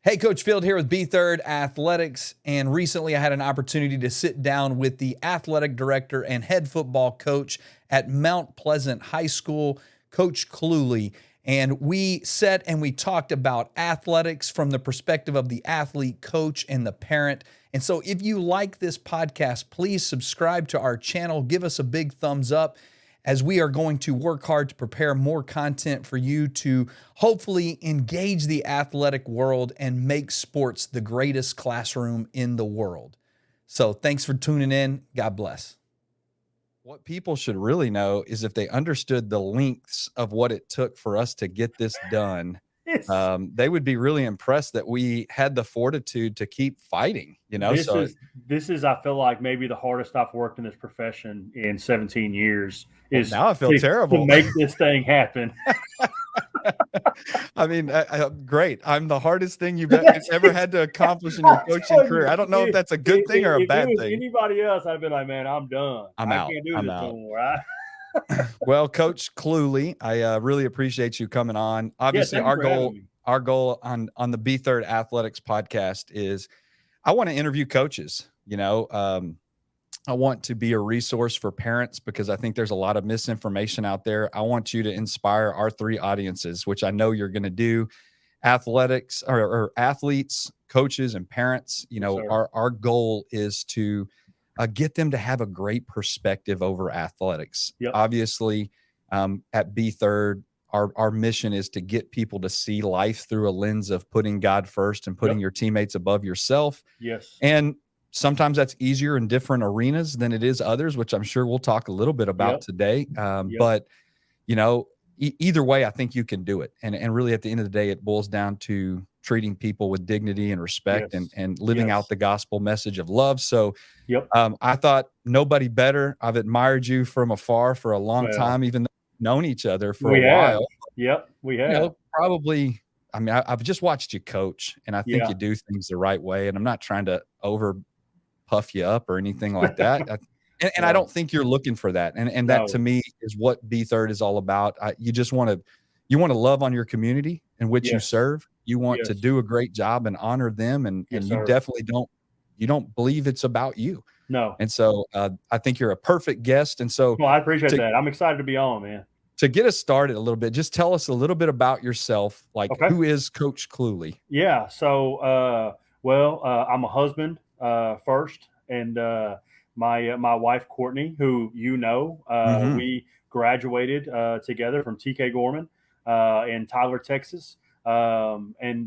Hey, Coach Field here with B3rd Athletics, and recently I had an opportunity to sit down with the athletic director and head football coach at Mount Pleasant High School, Coach Cluley, and we sat and we talked about athletics from the perspective of the athlete, coach, and the parent. And so if you like this podcast, please subscribe to our channel, give us a big thumbs up, as we are going to work hard to prepare more content for you to hopefully engage the athletic world and make sports the greatest classroom in the world. So thanks for tuning in. God bless. What people should really know is if they understood the lengths of what it took for us to get this done, Yes. they would be really impressed that we had the fortitude to keep fighting, This is I feel like maybe the hardest I've worked in this profession in 17 years is now I feel terrible to make this thing happen. I mean, great. I'm the hardest thing you've ever had to accomplish in your coaching career. I don't know if that's a good thing or a bad thing. Anybody else, I'd be like, man, I'm done. I'm out. Can't do this no more. Well, Coach Cluley, I really appreciate you coming on. Obviously, our goal on the B3rd Athletics podcast is I want to interview coaches. I want to be a resource for parents because I think there's a lot of misinformation out there. I want you to inspire our three audiences, which I know you're going to do: athletics or athletes, coaches, and parents. Our goal is to get them to have a great perspective over athletics. Yep. Obviously, at B3rd, our mission is to get people to see life through a lens of putting God first and putting your teammates above yourself. Yes. And sometimes that's easier in different arenas than it is others, which I'm sure we'll talk a little bit about today. But, either way, I think you can do it. And really, at the end of the day, it boils down to treating people with dignity and respect and living out the gospel message of love. So I thought nobody better. I've admired you from afar for a long time, even though we've known each other for a while. Yep, we have. Probably. I mean, I've just watched you coach, and I think you do things the right way. And I'm not trying to puff you up or anything like that. And I don't think you're looking for that. And that to me is what B3rd is all about. You want to love on your community in which you serve. You want to do a great job and honor them. And you definitely don't believe it's about you. No. And so I think you're a perfect guest. And so I appreciate that. I'm excited to be on, man. To get us started a little bit, just tell us a little bit about yourself. Who is Coach Cluley? Yeah. So, I'm a husband first, and my wife Courtney, who we graduated together from TK Gorman in Tyler, Texas, and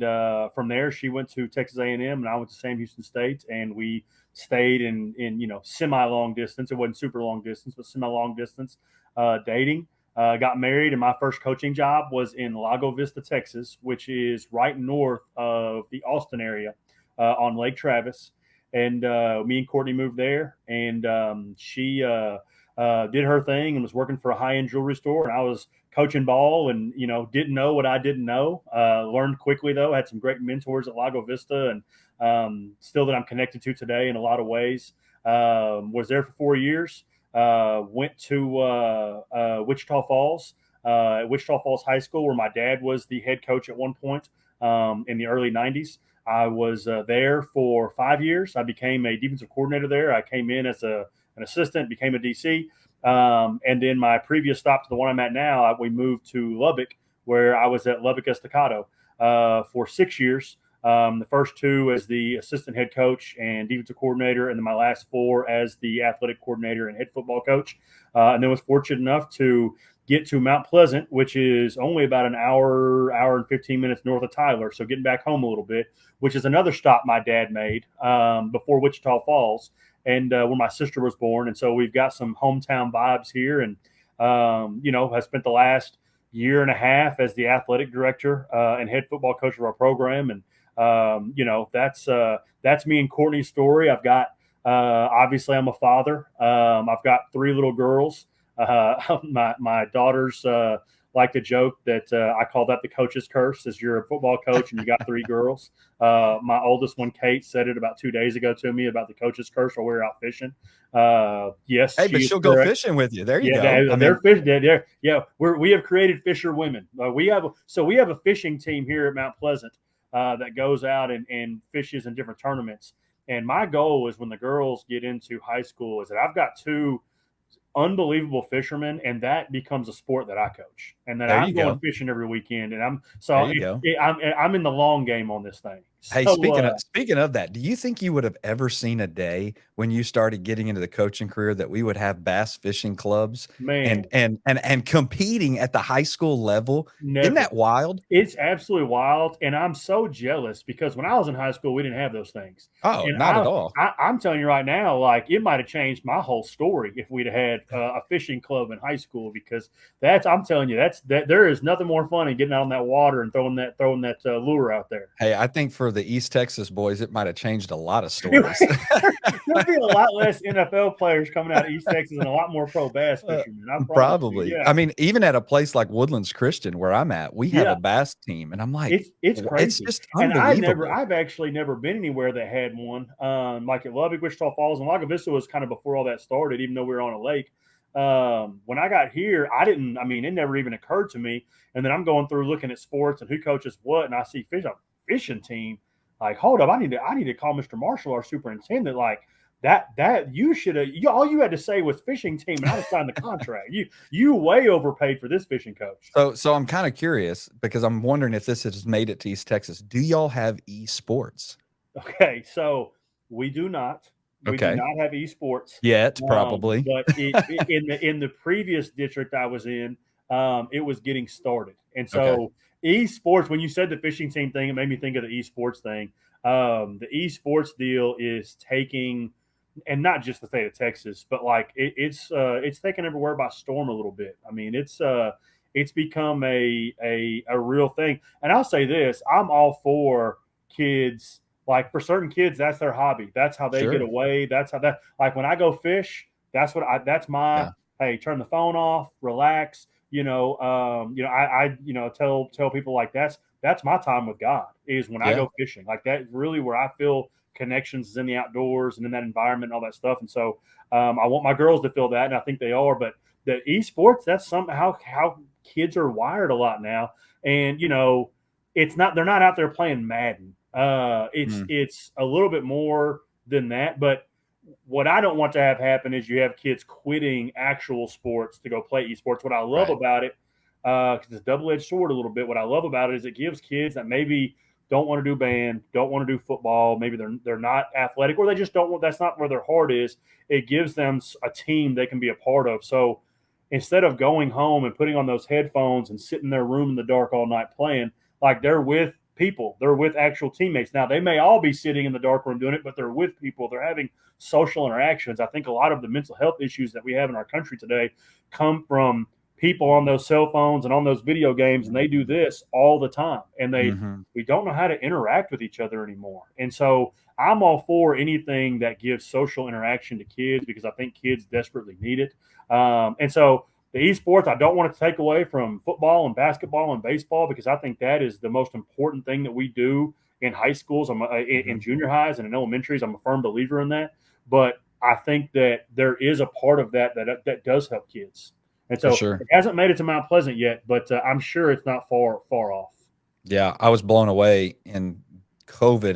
from there she went to Texas A&M, and I went to Sam Houston State, and we stayed in semi long distance. It wasn't super long distance, but semi long distance dating. Got married, and my first coaching job was in Lago Vista, Texas, which is right north of the Austin area on Lake Travis. And me and Courtney moved there, and she did her thing and was working for a high-end jewelry store. And I was coaching ball and, didn't know what I didn't know. Learned quickly, though. Had some great mentors at Lago Vista, and still that I'm connected to today in a lot of ways. Was there for 4 years. Went to Wichita Falls, Wichita Falls High School, where my dad was the head coach at one point in the early 90s. I was there for 5 years. I became a defensive coordinator there. I came in as an assistant, became a DC. And then my previous stop to the one I'm at now, we moved to Lubbock, where I was at Lubbock Estacado for 6 years. The first 2 as the assistant head coach and defensive coordinator, and then my last 4 as the athletic coordinator and head football coach. And then was fortunate enough to get to Mount Pleasant, which is only about an hour and 15 minutes north of Tyler. So getting back home a little bit, which is another stop my dad made before Wichita Falls, and where my sister was born. And so we've got some hometown vibes here. And, I spent the last year and a half as the athletic director and head football coach of our program. And, that's me and Courtney's story. I've got, obviously I'm a father. I've got 3 little girls. My daughters like to joke that I call that the coach's curse, as you're a football coach and you got 3 girls. My oldest one, Kate, said it about 2 days ago to me about the coach's curse while we were out fishing. Yes, hey, but she'll go fishing with you. There you go. They're fishing. Yeah, we have created fisher women. We have a fishing team here at Mount Pleasant. that goes out and fishes in different tournaments. And my goal is when the girls get into high school is that I've got two unbelievable fishermen, and that becomes a sport that I coach, and that There I'm you going go. fishing every weekend, and There you go. I'm in the long game on this thing. Hey, So speaking of that, do you think you would have ever seen a day when you started getting into the coaching career that we would have bass fishing clubs man, and competing at the high school level? Isn't never. that wild? It's absolutely wild, and I'm so jealous because when I was in high school, we didn't have those things. Oh, And not at all. I'm telling you right now, like it might have changed my whole story if we'd have had a fishing club in high school. Because I'm telling you, that there is nothing more fun than getting out on that water and throwing that lure out there. Hey, I think for the East Texas boys, it might have changed a lot of stories. There'll be a lot less NFL players coming out of East Texas and a lot more pro bass fishermen. I promise you. Probably. Yeah, I mean, even at a place like Woodlands Christian where I'm at, we have yeah. a bass team, and I'm like, It's it's crazy, just and unbelievable. I've actually never been anywhere that had one. Like at Lubbock, Wichita Falls, and Lago Vista was kind of before all that started. Even though we were on a lake, when I got here, I didn't. I mean, it never even occurred to me. And then I'm going through looking at sports and who coaches what, and I see a fishing team. Like, hold up, I need to call Mr. Marshall, our superintendent. Like that you should have. All you had to say was fishing team, and I would sign the contract. You way overpaid for this fishing coach. So I'm kind of curious because I'm wondering if this has made it to East Texas. Do y'all have esports? Okay, so we do not. We do Okay. not have esports, Yet, probably. but in the previous district I was in, it was getting started, and Okay. so esports. When you said the fishing team thing, it made me think of the esports thing. The esports deal is taking, and not just the state of Texas, but like it's taken everywhere by storm a little bit. I mean, it's become a real thing. And I'll say this: I'm all for kids. Like for certain kids, that's their hobby. That's how they get Sure. away. That's how that. Like when I go fish, that's my Yeah. hey. Turn the phone off, relax. I tell people like that's my time with God is when I Yeah. go fishing. Like that is really where I feel connections is in the outdoors and in that environment and all that stuff. And so I want my girls to feel that, and I think they are. But the esports, that's somehow how kids are wired a lot now. And it's not they're not out there playing Madden. Mm, It's a little bit more than that. But what I don't want to have happen is you have kids quitting actual sports to go play esports. What I love right. about it, because it's a double-edged sword a little bit. What I love about it is it gives kids that maybe don't want to do band, don't want to do football, maybe they're not athletic, or they just don't want. That's not where their heart is. It gives them a team they can be a part of. So instead of going home and putting on those headphones and sitting in their room in the dark all night playing, like they're with people, they're with actual teammates. Now they may all be sitting in the dark room doing it, but they're with people. They're having social interactions. I think a lot of the mental health issues that we have in our country today come from people on those cell phones and on those video games, and they do this all the time, and Hmm. we don't know how to interact with each other anymore. And so I'm all for anything that gives social interaction to kids because I think kids desperately need it. And so the esports, I don't want to take away from football and basketball and baseball because I think that is the most important thing that we do in high schools, in Hmm. junior highs and in elementaries. I'm a firm believer in that. But I think that there is a part of that does help kids. And For so sure. it hasn't made it to Mount Pleasant yet, but I'm sure it's not far off. Yeah, I was blown away in COVID.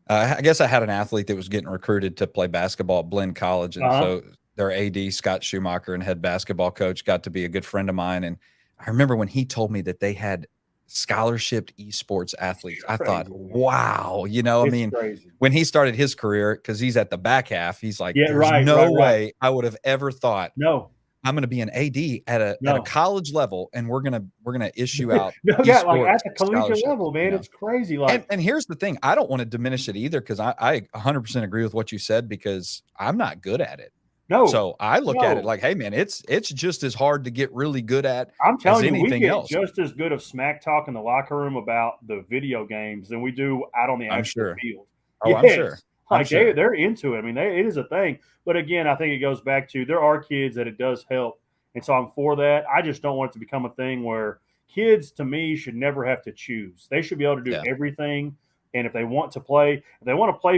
I guess I had an athlete that was getting recruited to play basketball at Blinn College, Uh and huh. so their AD Scott Schumacher and head basketball coach got to be a good friend of mine. And I remember when he told me that they had scholarship esports athletes, I thought, Crazy, man. wow, I It's mean, crazy. when he started his career, because he's at the back half, he's like, Yeah, there's right, no right, right. way I would have ever thought No, I'm going to be an AD at a no. college level, and we're gonna issue out No, yeah, like esports at the collegiate scholarships. level, man, it's crazy. Like, And here's the thing, I don't want to diminish it either because I 100% agree with what you said because I'm not good at it. no, So I look at it no. like, hey man, it's just as hard to get really good at I'm as telling you, we anything get else. just as good of smack talk in the locker room about the video games than we do out on the I'm actual sure. field. Oh, I'm sure. Yes, I'm like sure. they're into it. I mean, it is a thing. But again, I think it goes back to there are kids that it does help, and so I'm for that. I just don't want it to become a thing where kids, to me, should never have to choose. They should be able to do Yeah. everything. And if they want to play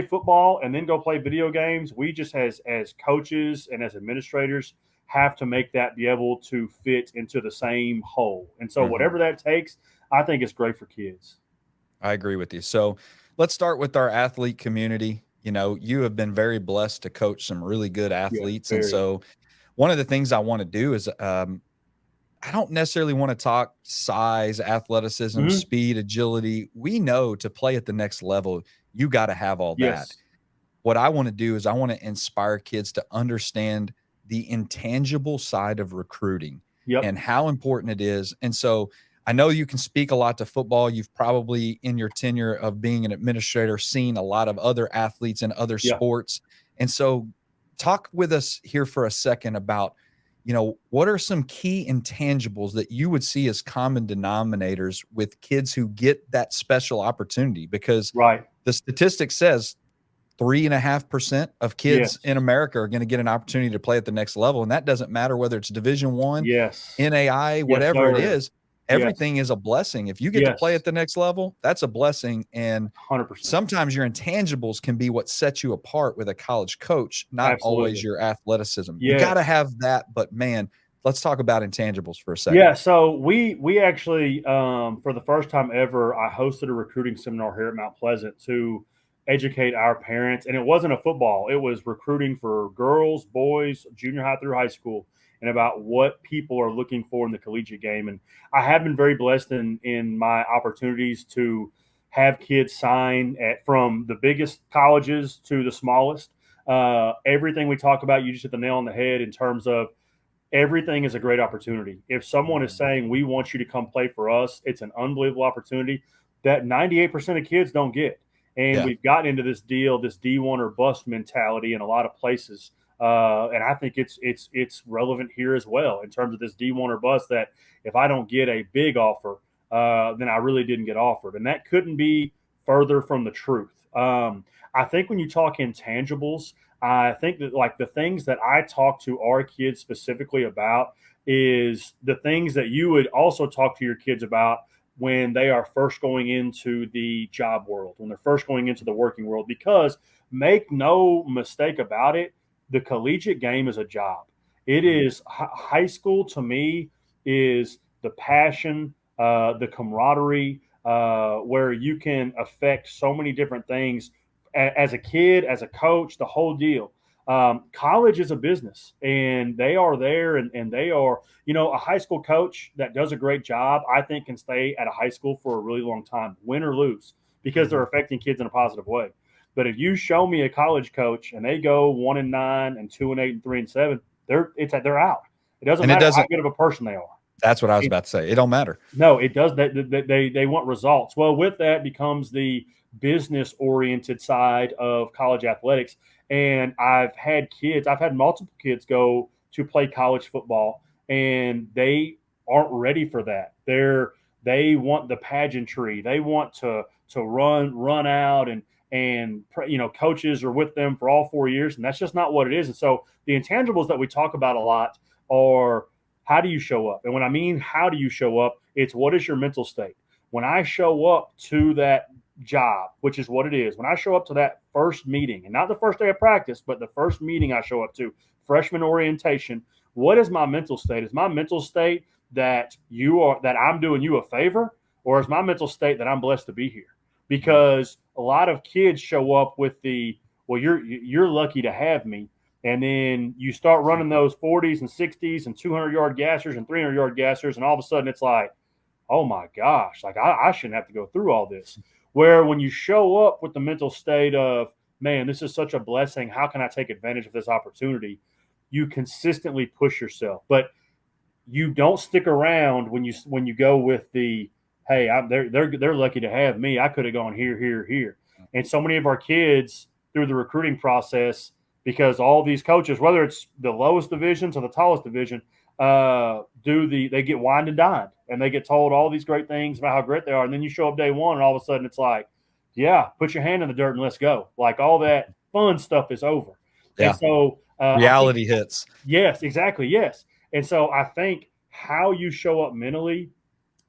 football and then go play video games, we just as coaches and as administrators have to make that be able to fit into the same hole. And so Hmm. whatever that takes, I think it's great for kids. I agree with you. So let's start with our athlete community. You have been very blessed to coach some really good Yeah, athletes. And very. so one of the things I want to do is I don't necessarily want to talk size, athleticism, Hmm. speed, agility. We know to play at the next level, you got to have all that. Yes. What I want to do is I want to inspire kids to understand the intangible side of recruiting Yep. and how important it is. And so I know you can speak a lot to football. You've probably, in your tenure of being an administrator, seen a lot of other athletes in other Yeah. sports. And so talk with us here for a second about, what are some key intangibles that you would see as common denominators with kids who get that special opportunity? Because Right. the statistic says 3.5% of kids Yes. in America are going to get an opportunity to play at the next level. And that doesn't matter whether it's Division One, Yes. NAI, Yes, whatever it sir. is, Yes. everything is a blessing. If you get to play Yes. at the next level, that's a blessing. And 100%. sometimes your intangibles can be what sets you apart with a college coach, not always Absolutely. your athleticism. You got to Yes. have that, but man, let's talk about intangibles for a second. Yeah, so we actually for the first time ever, I hosted a recruiting seminar here at Mount Pleasant to educate our parents, and it wasn't a football; it was recruiting for girls, boys, junior high through high school, and about what people are looking for in the collegiate game. And I have been very blessed in my opportunities to have kids sign at from the biggest colleges to the smallest. Everything we talk about, you just hit the nail on the head in terms of everything is a great opportunity. If someone is Mhm. saying, we want you to come play for us, it's an unbelievable opportunity that 98% of kids don't get. And Yeah. we've gotten into this deal, this D1 or bust mentality in a lot of places. And I think it's relevant here as well in terms of this D1 or bust, that if I don't get a big offer, then I really didn't get offered. And that couldn't be further from the truth. I think when you talk intangibles, I think that like the things that I talk to our kids specifically about is the things that you would also talk to your kids about when they are first going into the job world, when they're first going into the working world, because make no mistake about it, the collegiate game is a job. It Mhm. is high school to me is the passion, the camaraderie, where you can affect so many different things as a kid, as a coach, the whole deal. College is a business, and they are there, and they are, a high school coach that does a great job, I think, can stay at a high school for a really long time, win or lose, because they're Mhm. affecting kids in a positive way. But if you show me a college coach and they go 1-9 and 2-8 and 3-7, they're out. It doesn't And it matter how doesn't, good of a person they are. that's what I was about to say. It don't matter. No, it does. They want results. Well, with that becomes the business oriented side of college athletics. And I've had multiple kids go to play college football, and they aren't ready for that. They want the pageantry. They want to run out, and coaches are with them for all 4 years, and that's just not what it is. And so the intangibles that we talk about a lot are, how do you show up? And when I mean how do you show up, it's what is your mental state? When I show up to that job, which is what it is, when I show up to that first meeting, and not the first day of practice, but the first meeting I show up to, freshman orientation, what is my mental state? Is my mental state that I'm doing you a favor, or is my mental state that I'm blessed to be here? Mhm. Because a lot of kids show up with the, well, you're lucky to have me, and then you start running those 40s and 60s and 200-yard gassers and 300-yard gassers, and all of a sudden it's like, oh my gosh, like I shouldn't have to go through all this. Where when you show up with the mental state of, man, this is such a blessing, how can I take advantage of this opportunity? You consistently push yourself, but you don't stick around when you go with the, hey, they're lucky to have me. I could have gone here, here, here. And so many of our kids through the recruiting process, because all these coaches, whether it's the lowest division to the tallest division, they get wined and dined, and they get told all these great things about how great they are, and then you show up day one, and all of a sudden it's like, yeah, put your hand in the dirt and let's go. Like all that fun stuff is over. And Yeah. so I think, Reality hits. yes, exactly, yes. And so I think how you show up mentally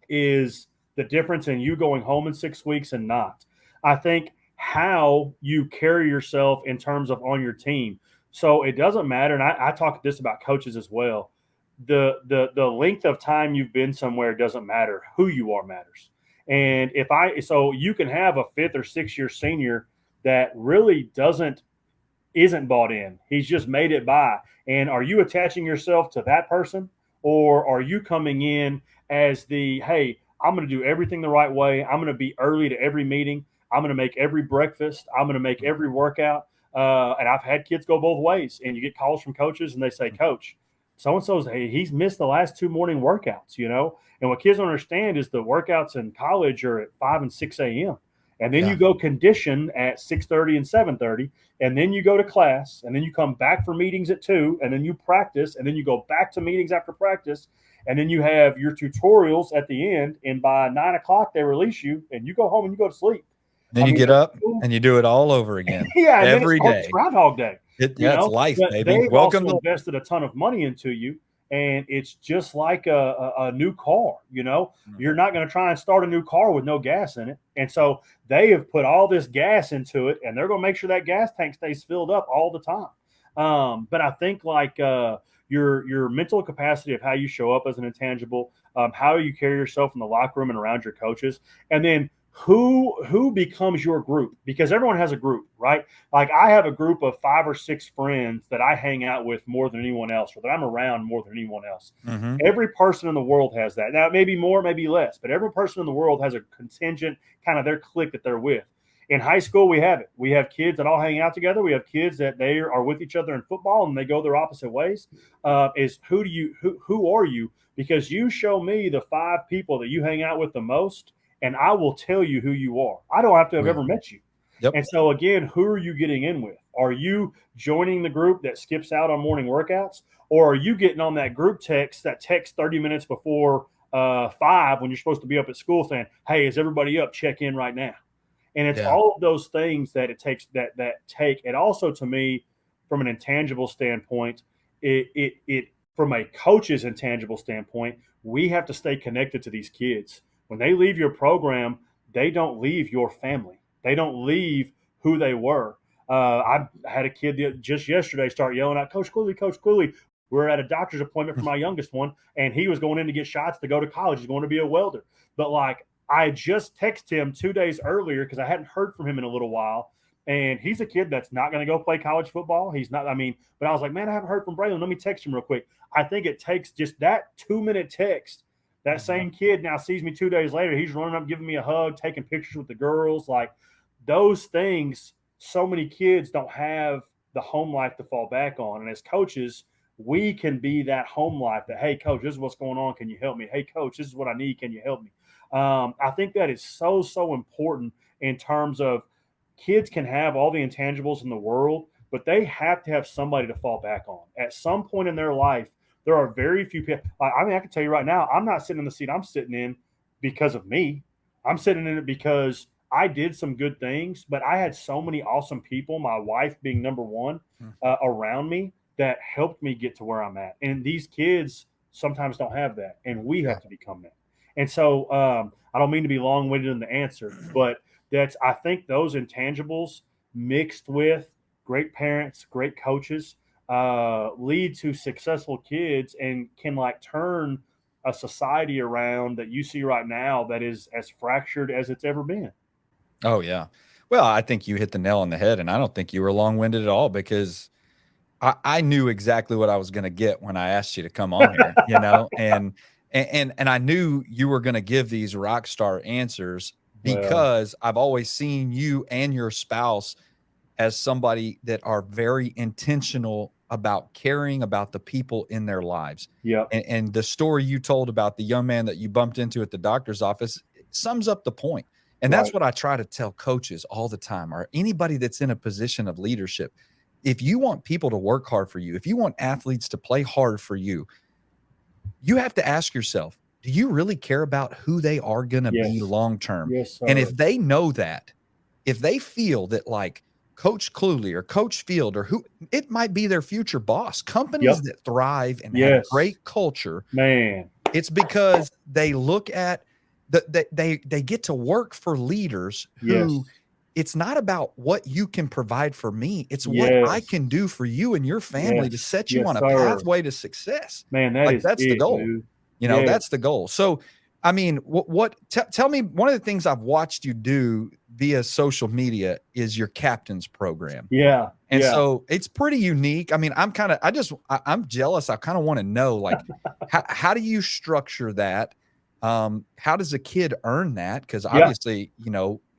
is the difference in you going home in 6 weeks and not. I think how you carry yourself in terms of on your team. So it doesn't matter, and I talk this about coaches as well. The length of time you've been somewhere doesn't matter. Who you are matters. And so you can have a 5th or 6th year senior that really isn't bought in. He's just made it by. And are you attaching yourself to that person, or are you coming in as hey, I'm going to do everything the right way. I'm going to be early to every meeting. I'm going to make every breakfast. I'm going to make every workout. And I've had kids go both ways. And you get calls from coaches and they say, Coach, so-and-so's, hey, he's missed the last 2 morning workouts, And what kids don't understand is the workouts in college are at 5 and 6 a.m. And then you go condition at 6:30 and 7:30, and then you go to class, and then you come back for meetings at 2, and then you practice, and then you go back to meetings after practice, and then you have your tutorials at the end, and by 9 o'clock they release you, and you go home and you go to sleep. Then you get up and you do it all over again. Yeah, and every then day. It's Groundhog Day. It's life, but baby. They've Welcome also invested a ton of money into you. And it's just like a new car, You're not going to try and start a new car with no gas in it. And so they have put all this gas into it, and they're going to make sure that gas tank stays filled up all the time. But I think like your mental capacity of how you show up as an intangible, how you carry yourself in the locker room and around your coaches, and then who becomes your group, because everyone has a group, right? Like I have a group of 5 or 6 friends that I hang out with more than anyone else, or that I'm around more than anyone else. Mm-hmm. Every person in the world has that. Now, maybe more, maybe less, but every person in the world has a contingent, kind of their clique that they're with. In high school, we have it. We have kids that all hang out together. We have kids that they are with each other in football and they go their opposite ways. Is who are you? Because you show me the 5 people that you hang out with the most, and I will tell you who you are. I don't have to have ever met you. Yep. And so, again, who are you getting in with? Are you joining the group that skips out on morning workouts? Or are you getting on that group text 30 minutes before 5 when you're supposed to be up at school saying, hey, is everybody up? Check in right now. And it's all of those things that it takes that take. And also, to me, from an intangible standpoint, it from a coach's intangible standpoint, we have to stay connected to these kids. When they leave your program, they don't leave your family. They don't leave who they were. I had a kid just yesterday start yelling out, Coach Cluley. We're at a doctor's appointment for my youngest one, and he was going in to get shots to go to college. He's going to be a welder. But, like, I just texted him 2 days earlier because I hadn't heard from him in a little while. And he's a kid that's not going to go play college football. He's not, but I was like, man, I haven't heard from Braylon. Let me text him real quick. I think it takes just that 2-minute text. That same kid now sees me 2 days later. He's running up, giving me a hug, taking pictures with the girls. Like those things, so many kids don't have the home life to fall back on. And as coaches, we can be that home life that, hey, coach, this is what's going on. Can you help me? Hey, coach, this is what I need. Can you help me? I think that is so important in terms of kids can have all the intangibles in the world, but they have to have somebody to fall back on. At some point in their life, there are very few people. I can tell you right now, I'm not sitting in the seat I'm sitting in because of me. I'm sitting in it because I did some good things, but I had so many awesome people, my wife being number one, around me that helped me get to where I'm at. And these kids sometimes don't have that, and we have to become that. And so I don't mean to be long-winded in the answer, but I think those intangibles mixed with great parents, great coaches, lead to successful kids and can like turn a society around that you see right now that is as fractured as it's ever been. Oh yeah. Well, I think you hit the nail on the head, and I don't think you were long-winded at all, because I knew exactly what I was going to get when I asked you to come on here, and I knew you were going to give these rock star answers because I've always seen you and your spouse as somebody that are very intentional about caring about the people in their lives. Yeah. And the story you told about the young man that you bumped into at the doctor's office sums up the point. And that's what I try to tell coaches all the time, or anybody that's in a position of leadership. If you want people to work hard for you, if you want athletes to play hard for you, you have to ask yourself, do you really care about who they are going to be long-term? Yes, sir. And if they know that, if they feel that like Coach Cluley or Coach Field or who, it might be their future boss, companies that thrive and have great culture, man, it's because they look at they get to work for leaders who it's not about what you can provide for me. It's what I can do for you and your family to set you on a pathway to success. Man, that's the goal. dude. That's the goal. So I mean, tell me, one of the things I've watched you do via social media is your captain's program. Yeah, And yeah. so it's pretty unique. I mean, I'm jealous. I kind of want to know, like, how do you structure that? How does a kid earn that? Because Yeah. obviously,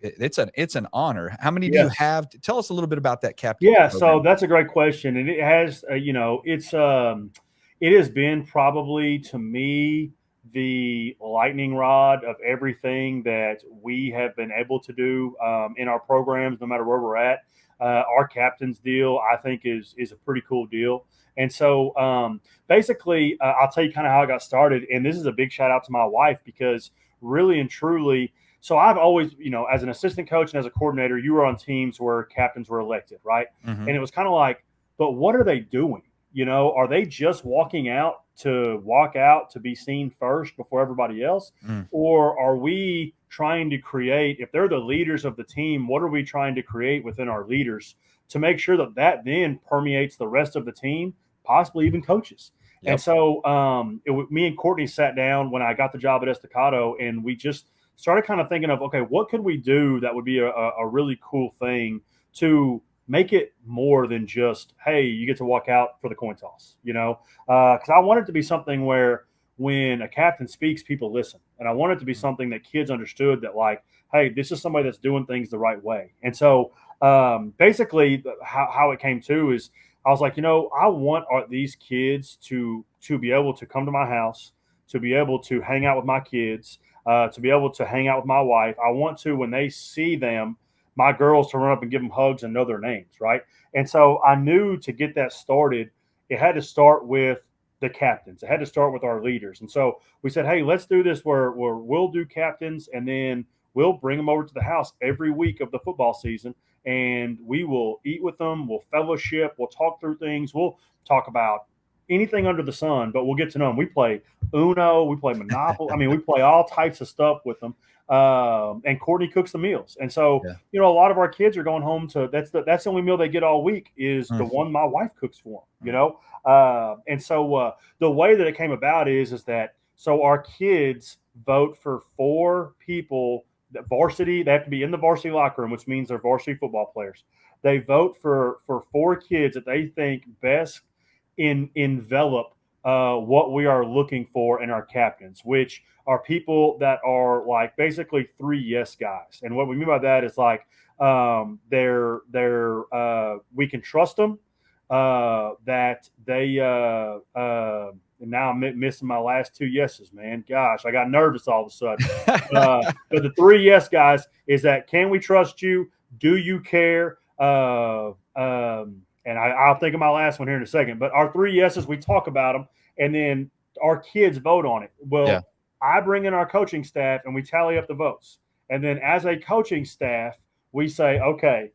it's an honor. How many do you Yes. have? Tell us a little bit about that captain's Yeah, so program. that's a great question, and it has, it has been probably to me the lightning rod of everything that we have been able to do in our programs, no matter where we're at. Our captain's deal, I think, is a pretty cool deal, and so basically, I'll tell you kind of how I got started, and this is a big shout out to my wife because really and truly. So I've always, as an assistant coach and as a coordinator, you were on teams where captains were elected, right? Mhm. And it was kind of like, but what are they doing? Are they just walking out to walk out to be seen first before everybody else? Mm. Or are we trying to create, if they're the leaders of the team, what are we trying to create within our leaders to make sure that then permeates the rest of the team, possibly even coaches? And Yep. so me and Courtney sat down when I got the job at Estacado, and we just started kind of thinking of, okay, what could we do that would be a really cool thing to make it more than just, hey, you get to walk out for the coin toss, because I want it to be something where when a captain speaks, people listen. And I want it to be Mm. something that kids understood that, like, hey, this is somebody that's doing things the right way. And so basically how it came to is I was like, I want these kids to be able to come to my house, to be able to hang out with my kids, to be able to hang out with my wife. I want to, when they see them, my girls, to run up and give them hugs and know their names, right? And so I knew to get that started, it had to start with the captains. It had to start with our leaders. And so we said, hey, let's do this where we'll do captains, and then we'll bring them over to the house every week of the football season, and we will eat with them. We'll fellowship. We'll talk through things. We'll talk about anything under the sun, but we'll get to know them. We play Uno, we play Monopoly. I mean, we play all types of stuff with them. And Courtney cooks the meals, and so Yeah. a lot of our kids are going home to that's the only meal they get all week is the Mm. one my wife cooks for them. Mm. And so the way that it came about is that so our kids vote for four people. That varsity, they have to be in the varsity locker room, which means they're varsity football players. They vote for four kids that they think best envelop what we are looking for in our captains, which are people that are like basically three yes guys. And what we mean by that is like they're we can trust them, that they and now I'm missing my last two yeses, man. Gosh, I got nervous all of a sudden. But the three yes guys is that, can we trust you? Do you care? And I'll think of my last one here in a second. But our three yeses, we talk about them, and then our kids vote on it. Yeah. Well, I bring in our coaching staff, and we tally up the votes. And then as a coaching staff, we say, okay,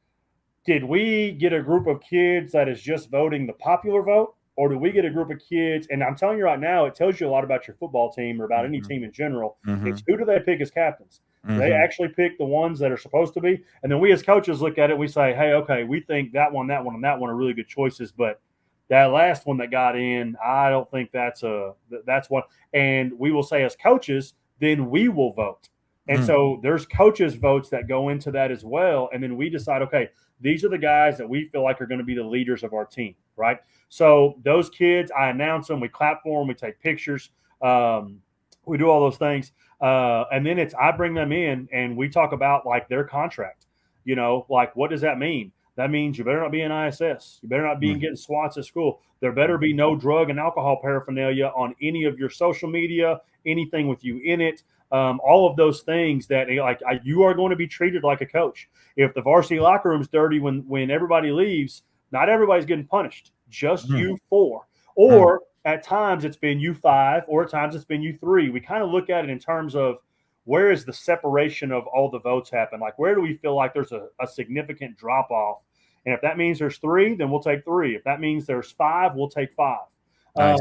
did we get a group of kids that is just voting the popular vote? Or do we get a group of kids? And I'm telling you right now, it tells you a lot about your football team or about any Mhm. team in general. It's Mhm. who do they pick as captains? Do they Mhm. actually pick the ones that are supposed to be? And then we as coaches look at it, we say, hey, okay, we think that one, and that one are really good choices. But that last one that got in, I don't think that's one. And we will say as coaches, then we will vote. And Mm. so there's coaches' votes that go into that as well. And then we decide, okay, these are the guys that we feel like are going to be the leaders of our team, right? So those kids, I announce them, we clap for them, we take pictures, we do all those things, and then I bring them in and we talk about like their contract. Like what does that mean? That means you better not be in ISS. You better not be Mm. getting swats at school. There better be no drug and alcohol paraphernalia on any of your social media, anything with you in it. All of those things that you are going to be treated like a coach. If the varsity locker room's dirty when everybody leaves, not everybody's getting punished, just Mm. you four. Mm. Or at times it's been you five, or at times it's been you three. We kind of look at it in terms of where is the separation of all the votes happen? Like, where do we feel like there's a significant drop off? And if that means there's three, then we'll take three. If that means there's five, we'll take five. Nice.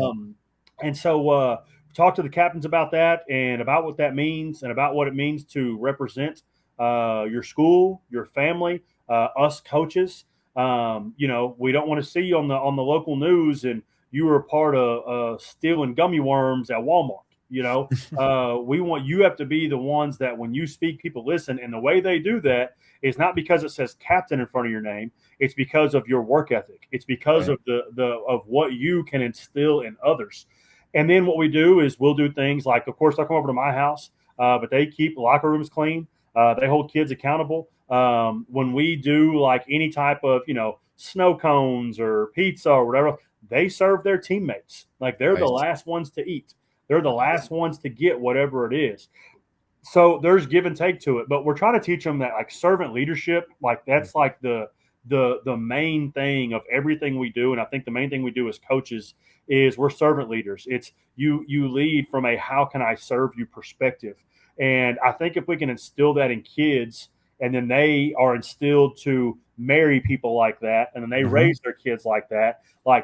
And so talk to the captains about that and about what that means and about what it means to represent your school, your family, us coaches. We don't want to see you on the local news and you were a part of stealing gummy worms at Walmart. We want you have to be the ones that when you speak, people listen. And the way they do that is not because it says captain in front of your name. It's because of your work ethic. It's because Right. of of what you can instill in others. And then what we do is we'll do things like, of course, they'll come over to my house, but they keep locker rooms clean. They hold kids accountable. When we do like any type of, snow cones or pizza or whatever, they serve their teammates. Like they're the Right. last ones to eat. They're the Nice. last ones to get whatever it is. So there's give and take to it, but we're trying to teach them that like servant leadership, like that's like the main thing of everything we do. And I think the main thing we do as coaches is we're servant leaders. It's you lead from a how can I serve you perspective. And I think if we can instill that in kids and then they are instilled to marry people like that and then they Mm-hmm. raise their kids like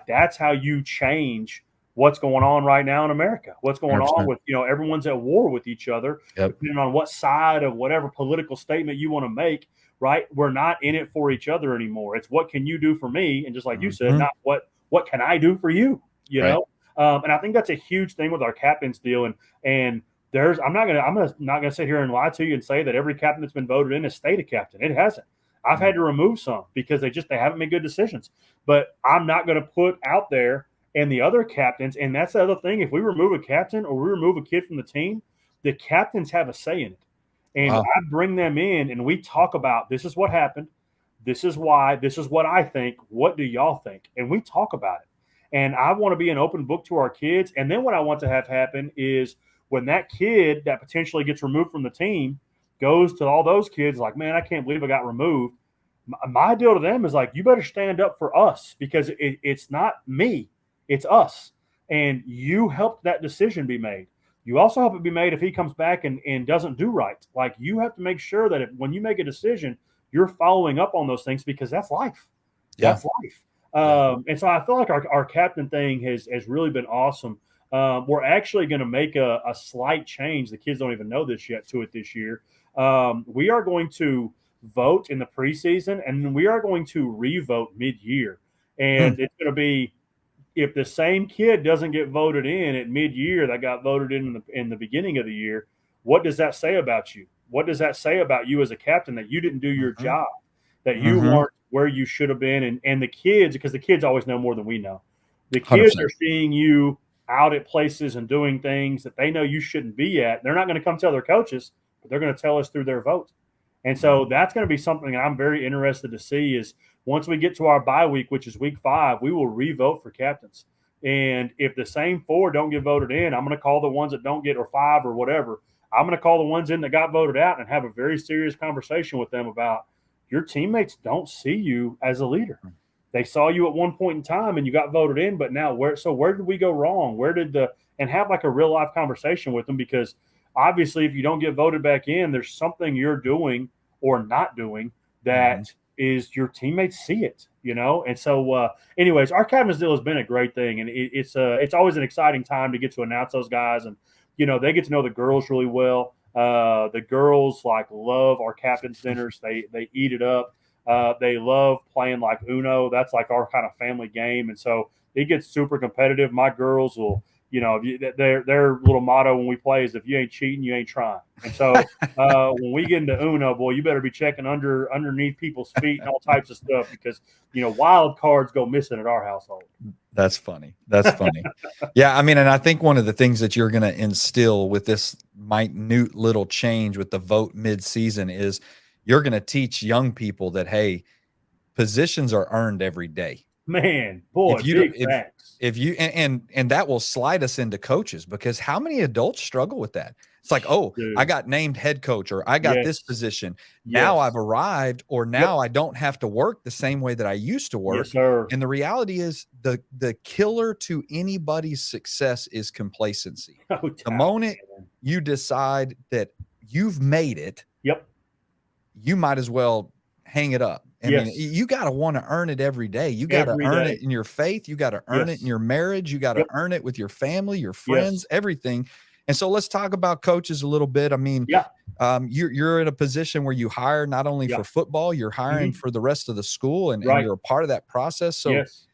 that's how you change what's going on right now in America. What's going on 100%. with, everyone's at war with each other, Yep. depending on what side of whatever political statement you want to make, right? We're not in it for each other anymore. It's what can you do for me? And just like you said, Mm-hmm. not what can I do for you, Right. And I think that's a huge thing with our captains deal. And I'm not gonna sit here and lie to you and say that every captain that's been voted in has stayed a captain. It hasn't. I've had to remove some because they haven't made good decisions. But I'm not going to put out there and the other captains. And that's the other thing. If we remove a captain or we remove a kid from the team, the captains have a say in it. And Wow. I bring them in and we talk about this is what happened. This is why. This is what I think. What do y'all think? And we talk about it. And I want to be an open book to our kids. And then what I want to have happen is when that kid that potentially gets removed from the team goes to all those kids like, man, I can't believe I got removed. My deal to them is like, you better stand up for us because it's not me, it's us. And you helped that decision be made. You also help it be made if he comes back and doesn't do right. Like you have to make sure that when you make a decision, you're following up on those things because that's life. Yeah. That's life. Yeah. And so I feel like our captain thing has really been awesome. We're actually going to make a slight change. The kids don't even know this yet to it this year. We are going to vote in the preseason, and then we are going to re-vote mid-year. Hmm. And it's going to be if the same kid doesn't get voted in at mid-year that got voted in the beginning of the year, what does that say about you? What does that say about you as a captain that you didn't do your Mm-hmm. job, that you Mm-hmm. weren't where you should have been? And the kids, because the kids always know more than we know. The kids 100%. are seeing you out at places and doing things that they know you shouldn't be at. They're not going to come tell their coaches, but they're going to tell us through their vote. And so that's going to be something that I'm very interested to see is once we get to our bye week, which is week 5, we will re-vote for captains. And if the same 4 don't get voted in, I'm going to call the ones that don't get, or 5 or whatever, I'm going to call the ones in that got voted out and have a very serious conversation with them about your teammates don't see you as a leader. They saw you at one point in time and you got voted in, but now where did we go wrong? And have like a real life conversation with them because obviously if you don't get voted back in, there's something you're doing or not doing Mm-hmm. that is your teammates see it, And so, anyways, our captain's deal has been a great thing, and it's always an exciting time to get to announce those guys, and they get to know the girls really well. The girls like love our captain's dinners; they eat it up. They love playing like Uno. That's like our kind of family game, and so it gets super competitive. My girls will. Their little motto when we play is if you ain't cheating, you ain't trying. And so when we get into Uno, boy, you better be checking underneath people's feet and all types of stuff because wild cards go missing at our household. That's funny. That's funny. Yeah, I mean, and I think one of the things that you're going to instill with this minute little change with the vote mid-season is you're going to teach young people that hey, positions are earned every day. Man, If boy, you don't big facts. if you and that will slide us into coaches because how many adults struggle with that? It's like, "Oh, I Dude, got named head coach or I got this yes, position. Now I've yes, arrived or yep, now I don't have to work the same way that I used to yes, work." sir. And the reality is the killer to anybody's success is complacency. No The doubt, moment man. you decide that you've made it, Yep, you might as well hang it up. I mean, yes, you got to want to earn it every day. You got to every earn day. it in your faith. You got to earn it in Yes, your marriage. You got to yep, earn it with your family, your friends, yes, everything. And so let's talk about coaches a little bit. I mean, yeah, you're in a position where you hire not only yeah, for football, you're hiring hmm for the rest of the school, and right, you're a part of that process. So, yes,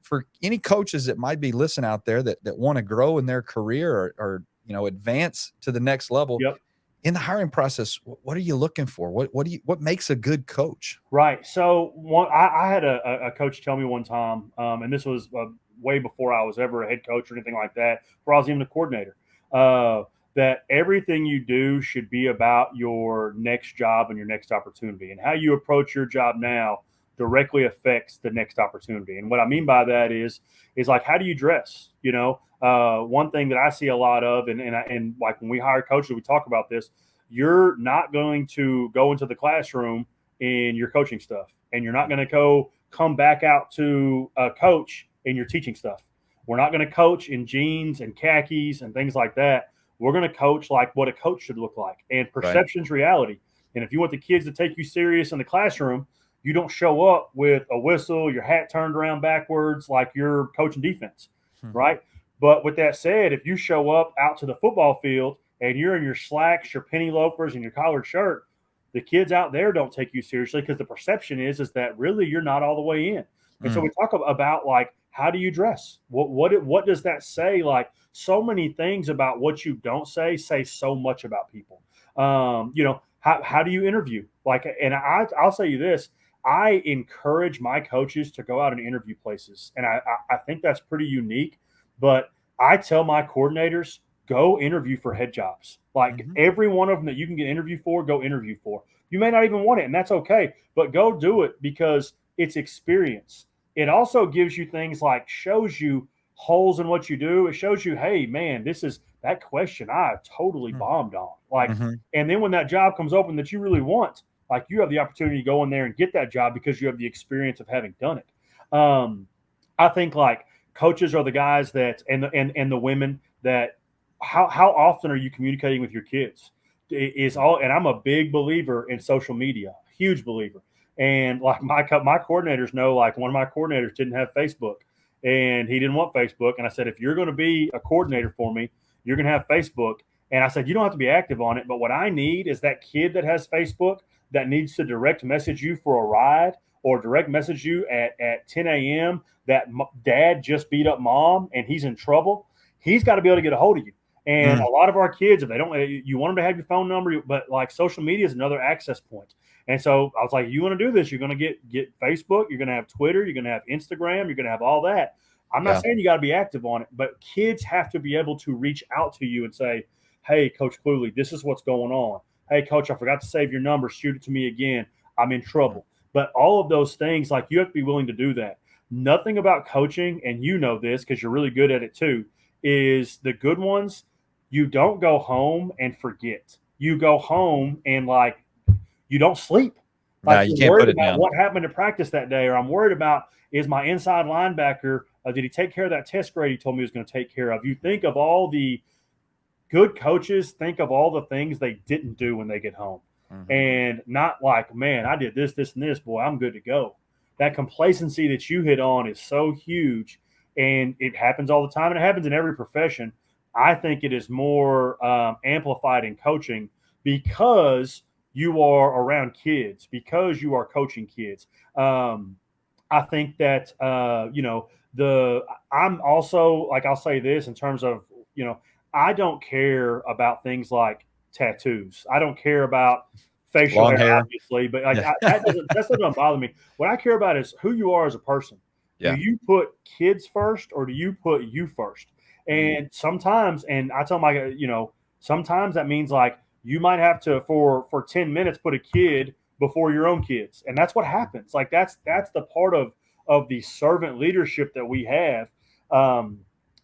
for any coaches that might be listening out there that want to grow in their career or advance to the next level. Yep. In the hiring process, what are you looking for? What makes a good coach? Right. So I had a coach tell me one time, and this was way before I was ever a head coach or anything like that, before I was even a coordinator, that everything you do should be about your next job and your next opportunity, and how you approach your job now directly affects the next opportunity. And what I mean by that is like, how do you dress? One thing that I see a lot of, and like when we hire coaches, we talk about this. You're not going to go into the classroom in your coaching stuff, and you're not going to come back out to a coach in your teaching stuff. We're not going to coach in jeans and khakis and things like that. We're going to coach like what a coach should look like, and perception's reality. And if you want the kids to take you serious in the classroom, you don't show up with a whistle, your hat turned around backwards like you're coaching defense, right? But with that said, if you show up out to the football field and you're in your slacks, your penny loafers, and your collared shirt, the kids out there don't take you seriously, because the perception is that really you're not all the way in. And so we talk about like, how do you dress? What does that say? Like, so many things about what you don't say so much about people. How do you interview? Like, and I'll say you this. I encourage my coaches to go out and interview places, and I think that's pretty unique. But I tell my coordinators, go interview for head jobs. Like, every one of them that you can get interviewed for, go interview for. You may not even want it, and that's okay, but go do it, because it's experience. It also gives you things like, shows you holes in what you do. It shows you, hey, man, this is that question I totally bombed on. Like, and then when that job comes open that you really want, like, you have the opportunity to go in there and get that job because you have the experience of having done it. I think like coaches are the guys that, and the women that, how often are you communicating with your kids? And I'm a big believer in social media, huge believer. And like my coordinators know, like one of my coordinators didn't have Facebook, and he didn't want Facebook. And I said, if you're going to be a coordinator for me, you're going to have Facebook. And I said, you don't have to be active on it, but what I need is that kid that has Facebook that needs to direct message you for a ride, or direct message you at 10 a.m. that dad just beat up mom and he's in trouble. He's got to be able to get a hold of you. And a lot of our kids, if they don't, you want them to have your phone number, but like social media is another access point. And so I was like, you want to do this, you're going to get Facebook, you're going to have Twitter, you're going to have Instagram, you're going to have all that. I'm not saying you got to be active on it, but kids have to be able to reach out to you and say, hey, Coach Cluley, this is what's going on. Hey, Coach, I forgot to save your number. Shoot it to me again. I'm in trouble. But all of those things, like, you have to be willing to do that. Nothing about coaching, and you know this because you're really good at it too, is the good ones. You don't go home and forget. You go home and like, you don't sleep. Like, you you're can't worried put it about down. what happened to practice that day, or I'm worried about, is my inside linebacker, did he take care of that test grade he told me he was going to take care of? You think of all the good coaches, think of all the things they didn't do when they get home. And not like, man, I did this, this, and this. Boy, I'm good to go. That complacency that you hit on is so huge, and it happens all the time, and it happens in every profession. I think it is more amplified in coaching, because you are around kids, because you are coaching kids. I think that, I'm also, like, I'll say this in terms of, I don't care about things like tattoos. I don't care about facial hair, obviously, but like, that doesn't bother me. What I care about is who you are as a person. Do you put kids first, or do you put you first? And sometimes, and I tell my, sometimes that means like, you might have to, for 10 minutes, put a kid before your own kids. And that's what happens. Like, that's the part of the servant leadership that we have,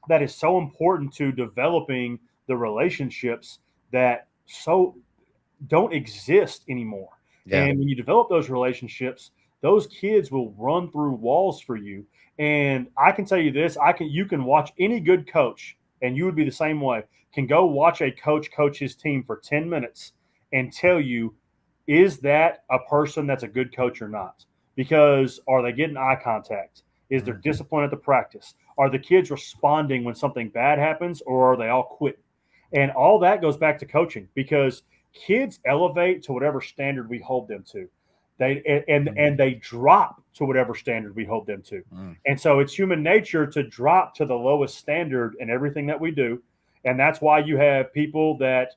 that is so important to developing the relationships that so don't exist anymore. And when you develop those relationships, those kids will run through walls for you. And I can tell you this, you can watch any good coach, and you would be the same way, can go watch a coach his team for 10 minutes and tell you, is that a person that's a good coach or not? Because are they getting eye contact? Is there discipline at the practice? Are the kids responding when something bad happens, or are they all quitting? And all that goes back to coaching, because kids elevate to whatever standard we hold them to. They drop to whatever standard we hold them to. And so it's human nature to drop to the lowest standard in everything that we do. And that's why you have people that,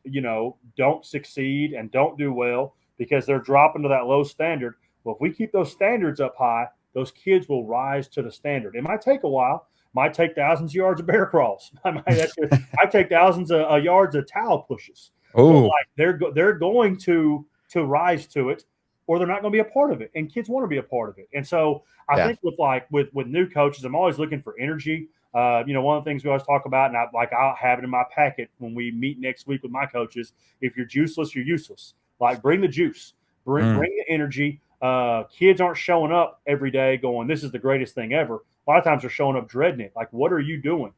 don't succeed and don't do well because they're dropping to that low standard. Well, if we keep those standards up high, those kids will rise to the standard. It might take a while. Might take thousands of yards of bear crawls. I take thousands of yards of towel pushes. But Oh, like they're going to rise to it, or they're not going to be a part of it. And kids want to be a part of it. And so I yeah. think with new coaches, I'm always looking for energy. One of the things we always talk about, and I'll have it in my packet when we meet next week with my coaches. If you're juiceless, you're useless. Like bring the juice, bring the energy. Kids aren't showing up every day going, "This is the greatest thing ever." A lot of times they're showing up dreading it. Like, what are you doing?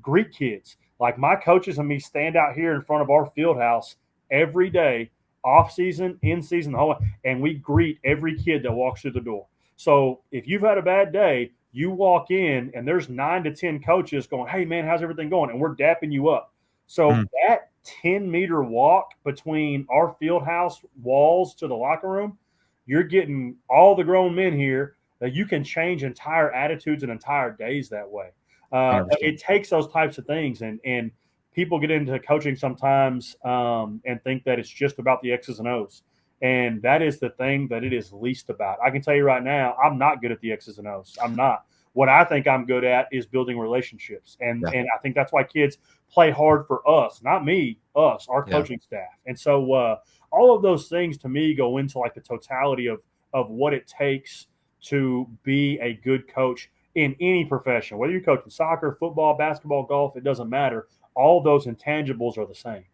Greet kids. Like my coaches and me stand out here in front of our field house every day, off season, in season, the whole, and we greet every kid that walks through the door. So if you've had a bad day, you walk in and there's 9 to 10 coaches going, "Hey man, how's everything going?" And we're dapping you up. So that 10-meter walk between our field house walls to the locker room, you're getting all the grown men here that you can change entire attitudes and entire days that way. It takes those types of things, and people get into coaching sometimes and think that it's just about the X's and O's. And that is the thing that it is least about. I can tell you right now, I'm not good at the X's and O's. I'm not. What I think I'm good at is building relationships. And I think that's why kids play hard for us, not me, us, our coaching staff. And so all of those things to me go into like the totality of what it takes to be a good coach in any profession, whether you're coaching soccer, football, basketball, golf, it doesn't matter. All those intangibles are the same.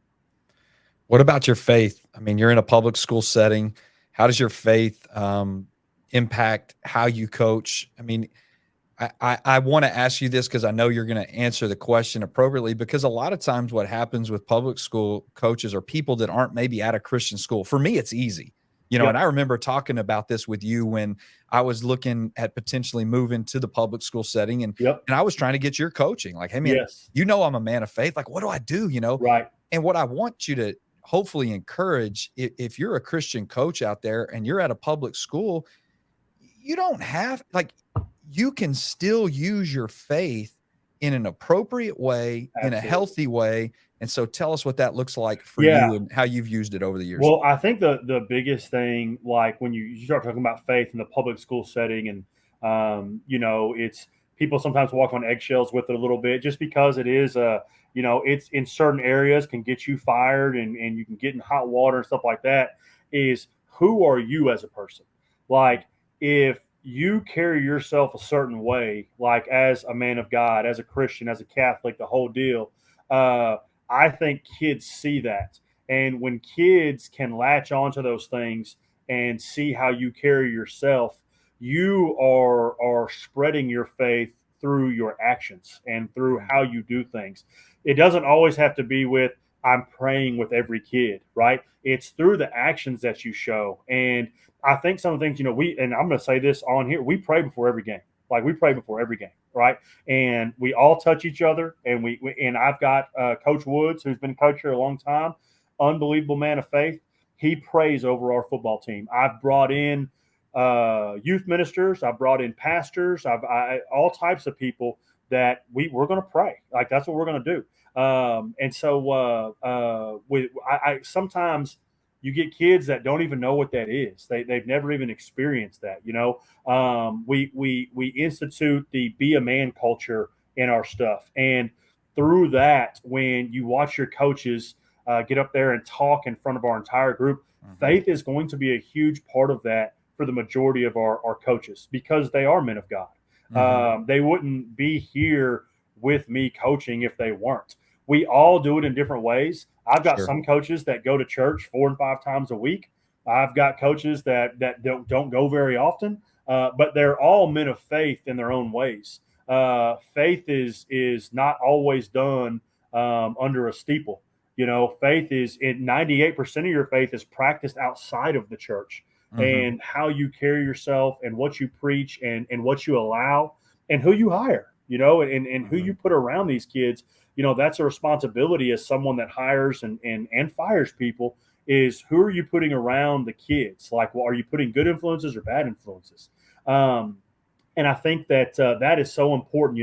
What about your faith? I mean, you're in a public school setting. How does your faith impact how you coach? I mean, I want to ask you this because I know you're going to answer the question appropriately, because a lot of times what happens with public school coaches are people that aren't maybe at a Christian school. For me, it's easy, Yep. and I remember talking about this with you when I was looking at potentially moving to the public school setting, and Yep. I was trying to get your coaching. Like, hey man, Yes. I'm a man of faith. Like, what do I do? Right. And what I want you to hopefully encourage, if you're a Christian coach out there and you're at a public school, you don't have like you can still use your faith in an appropriate way, in a Absolutely. healthy way. And so tell us what that looks like for Yeah. you and how you've used it over the years. Well, I think the biggest thing, like when you start talking about faith in the public school setting, and it's people sometimes walk on eggshells with it a little bit, just because it is it's in certain areas can get you fired, and you can get in hot water and stuff like that. Is who are you as a person? Like if you carry yourself a certain way, like as a man of God, as a Christian, as a Catholic, the whole deal. I think kids see that. And when kids can latch onto those things and see how you carry yourself, you are spreading your faith through your actions and through how you do things. It doesn't always have to be with I'm praying with every kid, right? It's through the actions that you show. And I think some of the things, and I'm going to say this on here, we pray before every game. Like we pray before every game, right? And we all touch each other. And and I've got Coach Woods, who's been a coach here a long time, unbelievable man of faith. He prays over our football team. I've brought in youth ministers. I've brought in pastors. All types of people that we're going to pray. Like that's what we're going to do. And so I sometimes you get kids that don't even know what that is. They've never even experienced that. We institute the be a man culture in our stuff, and through that, when you watch your coaches get up there and talk in front of our entire group, faith is going to be a huge part of that for the majority of our coaches, because they are men of God. They wouldn't be here with me coaching if they weren't. We all do it in different ways. I've got some coaches that go to church 4 and 5 times a week. I've got coaches that don't go very often, but they're all men of faith in their own ways. Faith is not always done under a steeple. Faith is in 98% of your faith is practiced outside of the church, and how you carry yourself and what you preach and what you allow and who you hire, and who you put around these kids. That's a responsibility as someone that hires and fires people, is who are you putting around the kids? Like, well, are you putting good influences or bad influences? And I think that that is so important.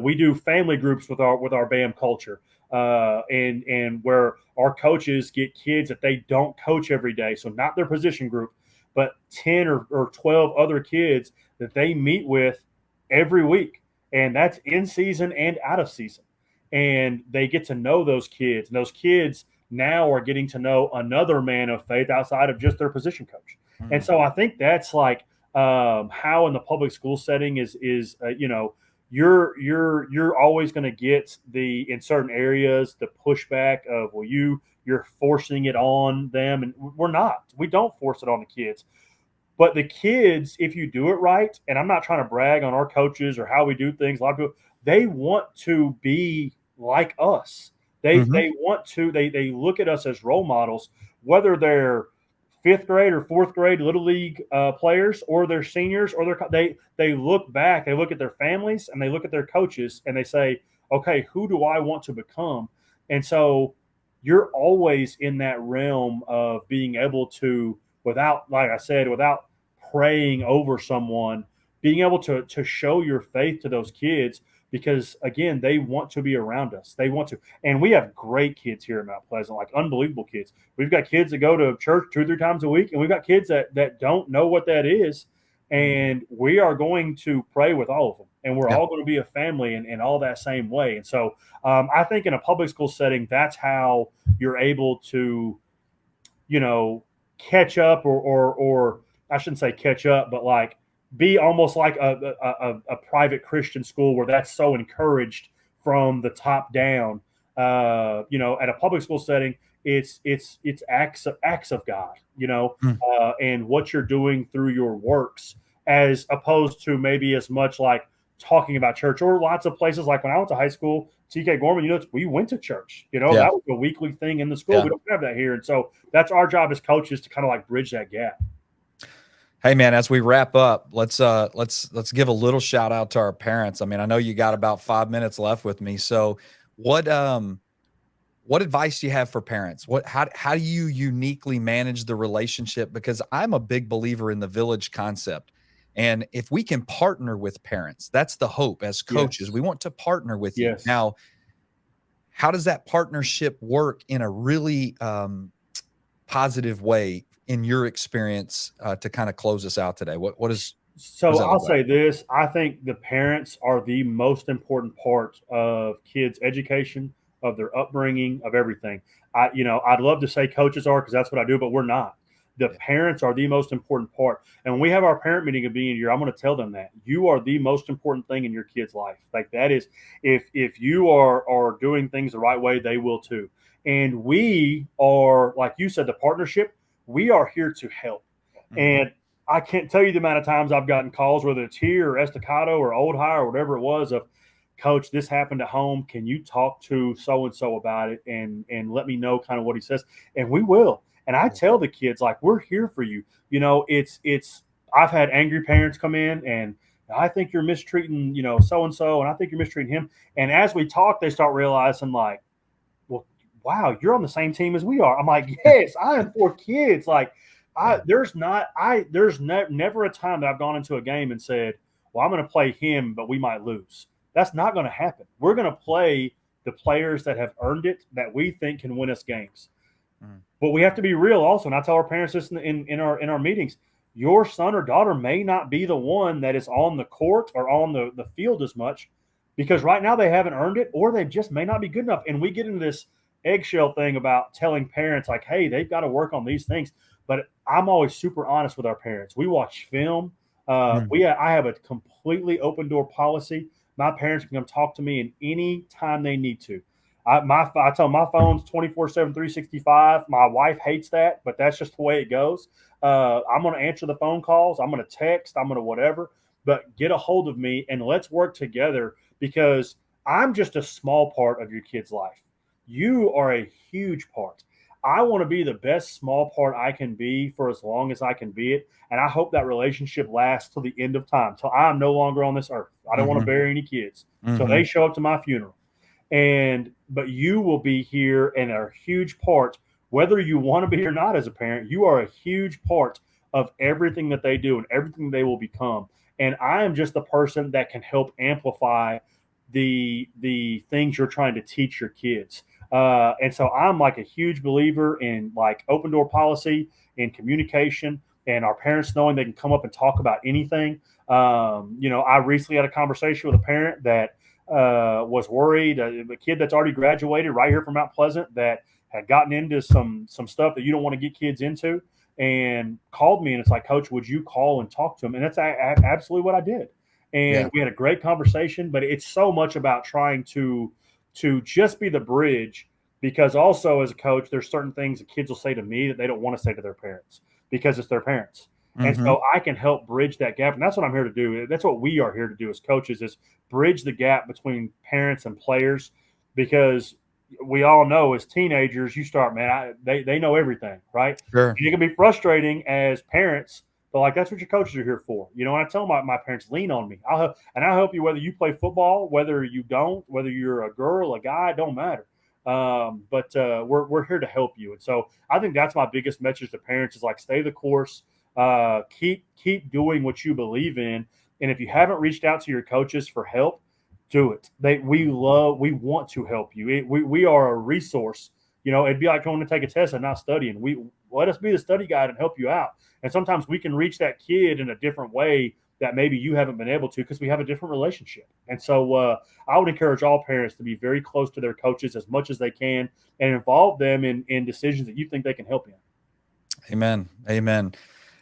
We do family groups with our BAM culture, and where our coaches get kids that they don't coach every day, so not their position group, but 10 or 12 other kids that they meet with every week, and that's in season and out of season, and they get to know those kids, and those kids now are getting to know another man of faith outside of just their position coach. And so I think that's like how in the public school setting is you're always going to get in certain areas the pushback of, well, you're forcing it on them, and we don't force it on the kids. But the kids, if you do it right, and I'm not trying to brag on our coaches or how we do things, a lot of people, they want to be like us. They want to, they look at us as role models, whether they're fifth grade or fourth grade little league players, or they're seniors, or they look back, they look at their families, and they look at their coaches, and they say, okay, who do I want to become? And so you're always in that realm of being able to, without, like I said, without praying over someone, being able to show your faith to those kids, because again, they want to be around us. They want to, and we have great kids here in Mount Pleasant, like unbelievable kids. We've got kids that go to church 2 or 3 times a week, and we've got kids that don't know what that is. And we are going to pray with all of them, and we're all going to be a family and all that same way. And so I think in a public school setting, that's how you're able to, catch up, or I shouldn't say catch up, but like be almost like a private Christian school where that's so encouraged from the top down. At a public school setting, it's acts of God, and what you're doing through your works, as opposed to maybe as much like talking about church, or lots of places like when I went to high school, TK Gorman, we went to church, that was a weekly thing in the school. We don't have that here. And so that's our job as coaches, to kind of like bridge that gap. Hey man, as we wrap up, let's give a little shout out to our parents. I mean, I know you got about 5 minutes left with me. So what advice do you have for parents? How do you uniquely manage the relationship? Because I'm a big believer in the village concept. And if we can partner with parents, that's the hope as coaches. Yes. We want to partner with you. Yes. Now, how does that partnership work in a really positive way in your experience to kind of close us out today? What is so I'll say this. I think the parents are the most important part of kids' education, of their upbringing, of everything. I'd love to say coaches are, because that's what I do, but we're not. The parents are the most important part. And when we have our parent meeting at the beginning of the year, I'm going to tell them that you are the most important thing in your kid's life. Like that is, if you are doing things the right way, they will too. And we are, like you said, the partnership, we are here to help. And I can't tell you the amount of times I've gotten calls, whether it's here or Estacado or Old High or whatever it was, of, Coach, this happened at home. Can you talk to so-and-so about it and let me know kind of what he says? And we will. And I tell the kids, like, we're here for you. I've had angry parents come in, and I think you're mistreating, so-and-so, and I think you're mistreating him. And as we talk, they start realizing, like, well, wow, you're on the same team as we are. I'm like, yes, I am for kids. Like, there's never a time that I've gone into a game and said, well, I'm going to play him, but we might lose. That's not going to happen. We're going to play the players that have earned it, that we think can win us games. But we have to be real also. And I tell our parents this in our meetings. Your son or daughter may not be the one that is on the court or on the field as much, because right now they haven't earned it, or they just may not be good enough. And we get into this eggshell thing about telling parents, like, hey, they've got to work on these things. But I'm always super honest with our parents. We watch film. I have a completely open door policy. My parents can come talk to me in any time they need to. I tell them my phone's 24/7, 365. My wife hates that, but that's just the way it goes. I'm going to answer the phone calls. I'm going to text. I'm going to whatever. But get a hold of me and let's work together, because I'm just a small part of your kid's life. You are a huge part. I want to be the best small part I can be for as long as I can be it. And I hope that relationship lasts till the end of time, till I'm no longer on this earth. I don't want to bury any kids. So they show up to my funeral. But you will be here and are a huge part, whether you want to be or not as a parent. You are a huge part of everything that they do and everything they will become. And I am just the person that can help amplify the things you're trying to teach your kids. And so I'm like a huge believer in like open door policy and communication, and our parents knowing they can come up and talk about anything. I recently had a conversation with a parent that was worried, a kid that's already graduated right here from Mount Pleasant that had gotten into some stuff that you don't want to get kids into, and called me, and it's like, Coach, would you call and talk to him? And that's absolutely what I did. And we had a great conversation, but it's so much about trying to just be the bridge, because also as a coach, there's certain things that kids will say to me that they don't want to say to their parents because it's their parents. And so I can help bridge that gap. And that's what I'm here to do. That's what we are here to do as coaches, is bridge the gap between parents and players, because we all know as teenagers, you start, man, they know everything, right? Sure. And it can be frustrating as parents, but like, that's what your coaches are here for. And I tell my parents, lean on me. I'll help you, whether you play football, whether you don't, whether you're a girl, a guy, it don't matter. But we're here to help you. And so I think that's my biggest message to parents is like, stay the course, keep doing what you believe in. And if you haven't reached out to your coaches for help, do it. We want to help you. We are a resource. It'd be like going to take a test and not studying. We let us be the study guide and help you out. And sometimes we can reach that kid in a different way that maybe you haven't been able to, because we have a different relationship. And so I would encourage all parents to be very close to their coaches as much as they can and involve them in decisions that you think they can help in. Amen. Amen.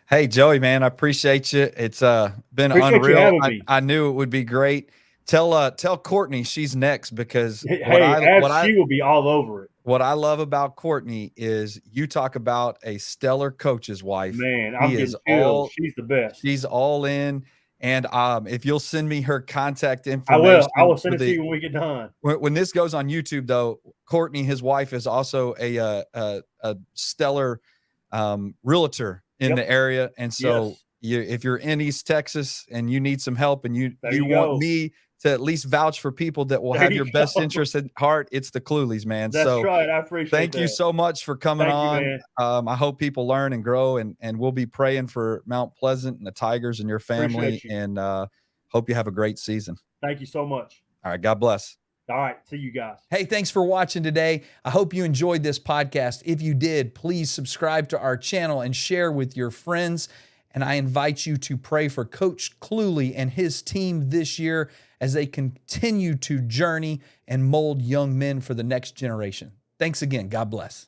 Hey, Joey, man, I appreciate you. It's been Appreciate you unreal. having me. I knew it would be great. Tell Courtney she's next, because she will be all over it. What I love about Courtney is you talk about a stellar coach's wife. Man, I'm getting chills. She's the best. She's all in. And if you'll send me her contact information. I will send it to you when we get done. When this goes on YouTube, though, Courtney, his wife, is also a stellar realtor in the area. And so if you're in East Texas and you need some help, and you want me to at least vouch for people that will have your best interest at heart, it's the Cluleys, man. That's right. I appreciate that. Thank you so much for coming on. I hope people learn and grow, and we'll be praying for Mount Pleasant and the Tigers and your family, and hope you have a great season. Thank you so much. All right. God bless. All right. See you guys. Hey, thanks for watching today. I hope you enjoyed this podcast. If you did, please subscribe to our channel and share with your friends. And I invite you to pray for Coach Cluley and his team this year as they continue to journey and mold young men for the next generation. Thanks again. God bless.